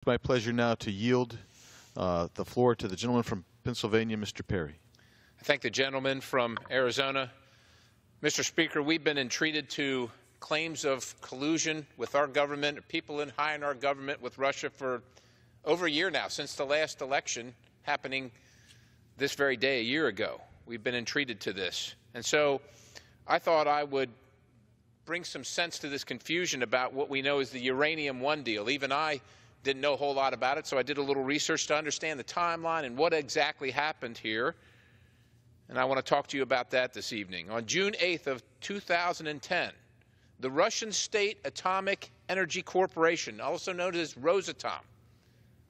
It's my pleasure now to yield the floor to the gentleman from Pennsylvania, Mr. Perry. I thank the gentleman from Arizona. Mr. Speaker, we've been entreated to claims of collusion with our government, people in high in our government with Russia for over a year now, since the last election happening this very day a year ago. We've been entreated to this. And so I thought I would bring some sense to this confusion about what we know is the Uranium One deal. Even I didn't know a whole lot about it, so I did a little research to understand the timeline and what exactly happened here. And I want to talk to you about that this evening. On June 8th of 2010, the Russian State Atomic Energy Corporation, also known as Rosatom,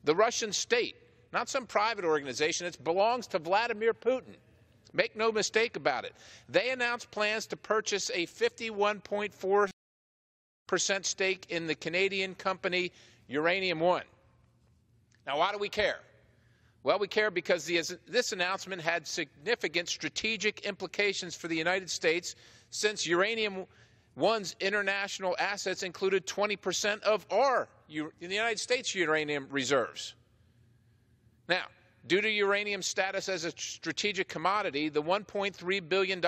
the Russian state, not some private organization, it belongs to Vladimir Putin. Make no mistake about it. They announced plans to purchase a 51.4% stake in the Canadian company Uranium One. Now, why do we care? Well, we care because this announcement had significant strategic implications for the United States, since Uranium One's international assets included 20% of the United States uranium reserves. Now, due to uranium's status as a strategic commodity, the $1.3 billion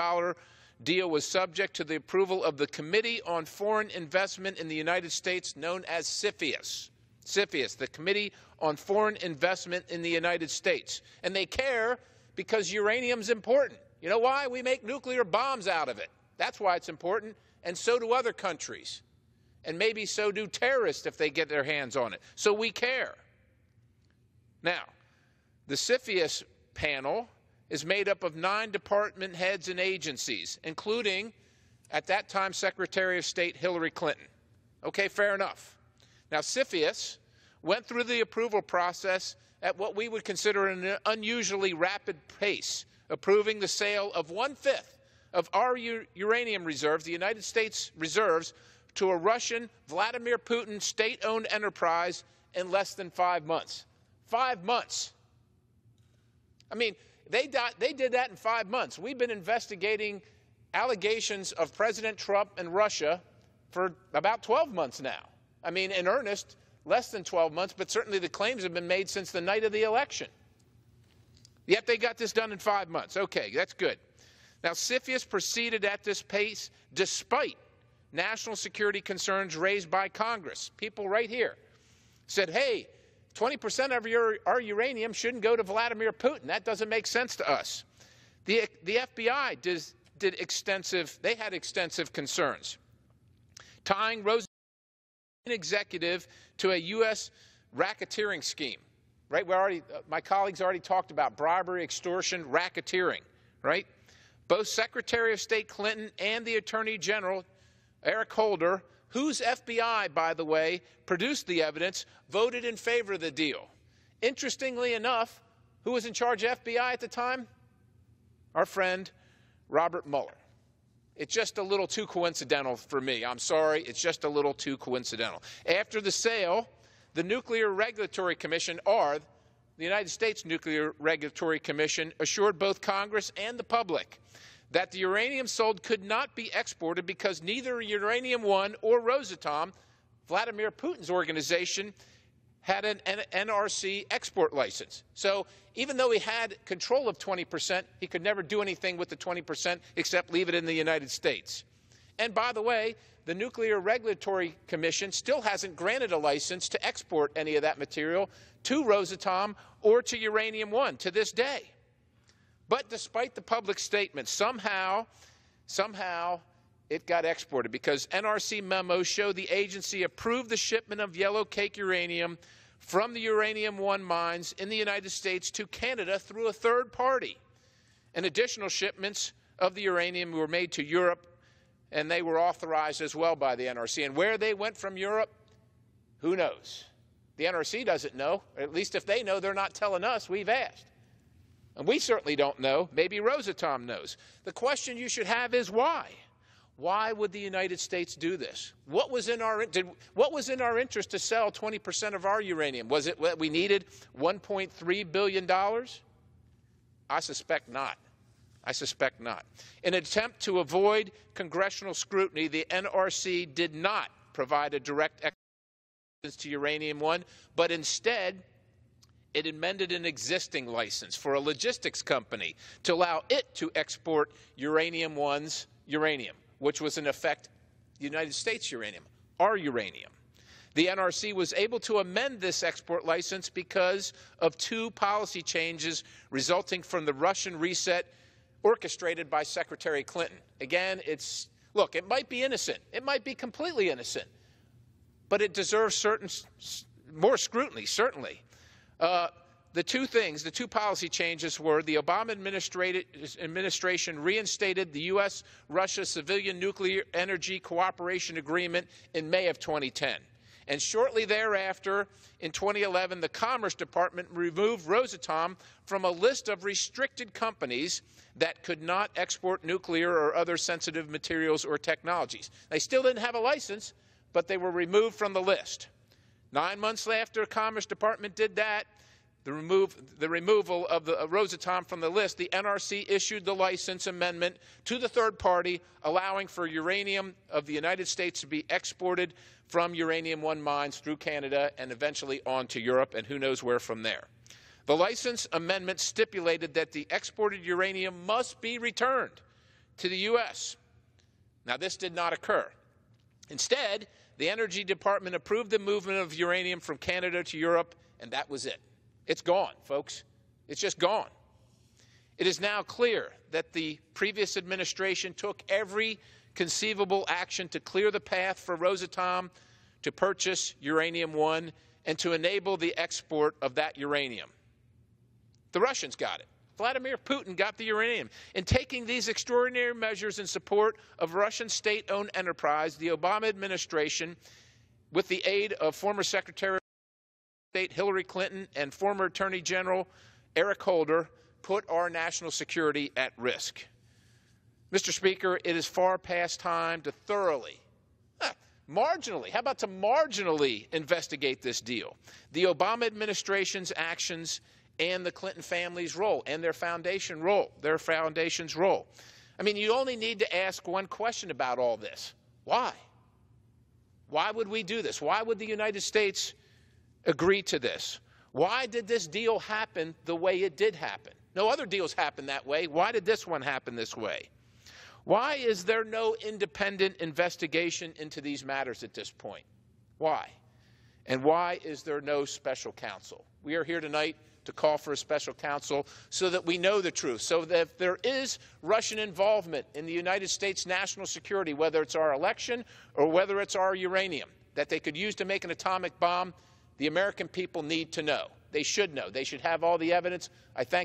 deal was subject to the approval of the Committee on Foreign Investment in the United States, known as CFIUS. CFIUS, the Committee on Foreign Investment in the United States. And they care because uranium's important. You know why? We make nuclear bombs out of it. That's why it's important, and so do other countries. And maybe so do terrorists if they get their hands on it. So we care. Now, the CFIUS panel is made up of 9 department heads and agencies, including, at that time, Secretary of State Hillary Clinton. Okay, fair enough. Now, CFIUS went through the approval process at what we would consider an unusually rapid pace, approving the sale of 1/5 of our uranium reserves, the United States reserves, to a Russian Vladimir Putin state-owned enterprise in less than 5 months. 5 months. I mean, they did that in 5 months. We've been investigating allegations of President Trump and Russia for about 12 months now. I mean, in earnest, less than 12 months, but certainly the claims have been made since the night of the election. Yet they got this done in 5 months. Okay, that's good. Now, CFIUS proceeded at this pace despite national security concerns raised by Congress. People right here said, hey, 20% of our uranium shouldn't go to Vladimir Putin. That doesn't make sense to us. The FBI had extensive concerns, tying Rosenstein executive to a U.S. racketeering scheme, right? My colleagues already talked about bribery, extortion, racketeering, right? Both Secretary of State Clinton and the Attorney General, Eric Holder, whose FBI, by the way, produced the evidence, voted in favor of the deal. Interestingly enough, who was in charge of FBI at the time? Our friend Robert Mueller. It's just a little too coincidental for me. I'm sorry, it's just a little too coincidental. After the sale, the Nuclear Regulatory Commission, or the United States Nuclear Regulatory Commission, assured both Congress and the public that the uranium sold could not be exported because neither Uranium One or Rosatom, Vladimir Putin's organization, had an NRC export license. So even though he had control of 20%, he could never do anything with the 20% except leave it in the United States. And by the way, the Nuclear Regulatory Commission still hasn't granted a license to export any of that material to Rosatom or to Uranium One to this day. But despite the public statement, somehow it got exported because NRC memos show the agency approved the shipment of yellow cake uranium from the Uranium One mines in the United States to Canada through a third party. And additional shipments of the uranium were made to Europe, and they were authorized as well by the NRC. And where they went from Europe, who knows? The NRC doesn't know. Or at least if they know, they're not telling us. We've asked. And we certainly don't know. Maybe Rosatom knows. The question you should have is why? Why would the United States do this? What was in our interest to sell 20% of our uranium? Was it what we needed, $1.3 billion? I suspect not. I suspect not. In an attempt to avoid congressional scrutiny, the NRC did not provide a direct to uranium-1, but instead it amended an existing license for a logistics company to allow it to export uranium-1's uranium, which was in effect the United States uranium, our uranium. The NRC was able to amend this export license because of two policy changes resulting from the Russian reset orchestrated by Secretary Clinton. Again, look, it might be innocent. It might be completely innocent. But it deserves more scrutiny, certainly. The two policy changes were the Obama administration reinstated the U.S.-Russia Civilian Nuclear Energy Cooperation Agreement in May of 2010. And shortly thereafter, in 2011, the Commerce Department removed Rosatom from a list of restricted companies that could not export nuclear or other sensitive materials or technologies. They still didn't have a license, but they were removed from the list. 9 months after the Commerce Department did that, the removal of the Rosatom from the list, the NRC issued the license amendment to the third party, allowing for uranium of the United States to be exported from uranium-1 mines through Canada and eventually on to Europe, and who knows where from there. The license amendment stipulated that the exported uranium must be returned to the U.S. Now, this did not occur. Instead, the Energy Department approved the movement of uranium from Canada to Europe, and that was it. It's gone, folks. It's just gone. It is now clear that the previous administration took every conceivable action to clear the path for Rosatom to purchase uranium-1 and to enable the export of that uranium. The Russians got it. Vladimir Putin got the uranium. In taking these extraordinary measures in support of Russian state-owned enterprise, the Obama administration, with the aid of former Secretary of State Hillary Clinton and former Attorney General Eric Holder, put our national security at risk. Mr. Speaker, it is far past time to marginally investigate this deal, the Obama administration's actions, and the Clinton family's role and their foundation's role. I mean, you only need to ask one question about all this. Why? Why would we do this? Why would the United States agree to this? Why did this deal happen the way it did happen? No other deals happened that way. Why did this one happen this way? Why is there no independent investigation into these matters at this point? Why? And why is there no special counsel? We are here tonight to call for a special counsel so that we know the truth, so that if there is Russian involvement in the United States national security, whether it's our election or whether it's our uranium, that they could use to make an atomic bomb, the American people need to know. They should know. They should have all the evidence. I thank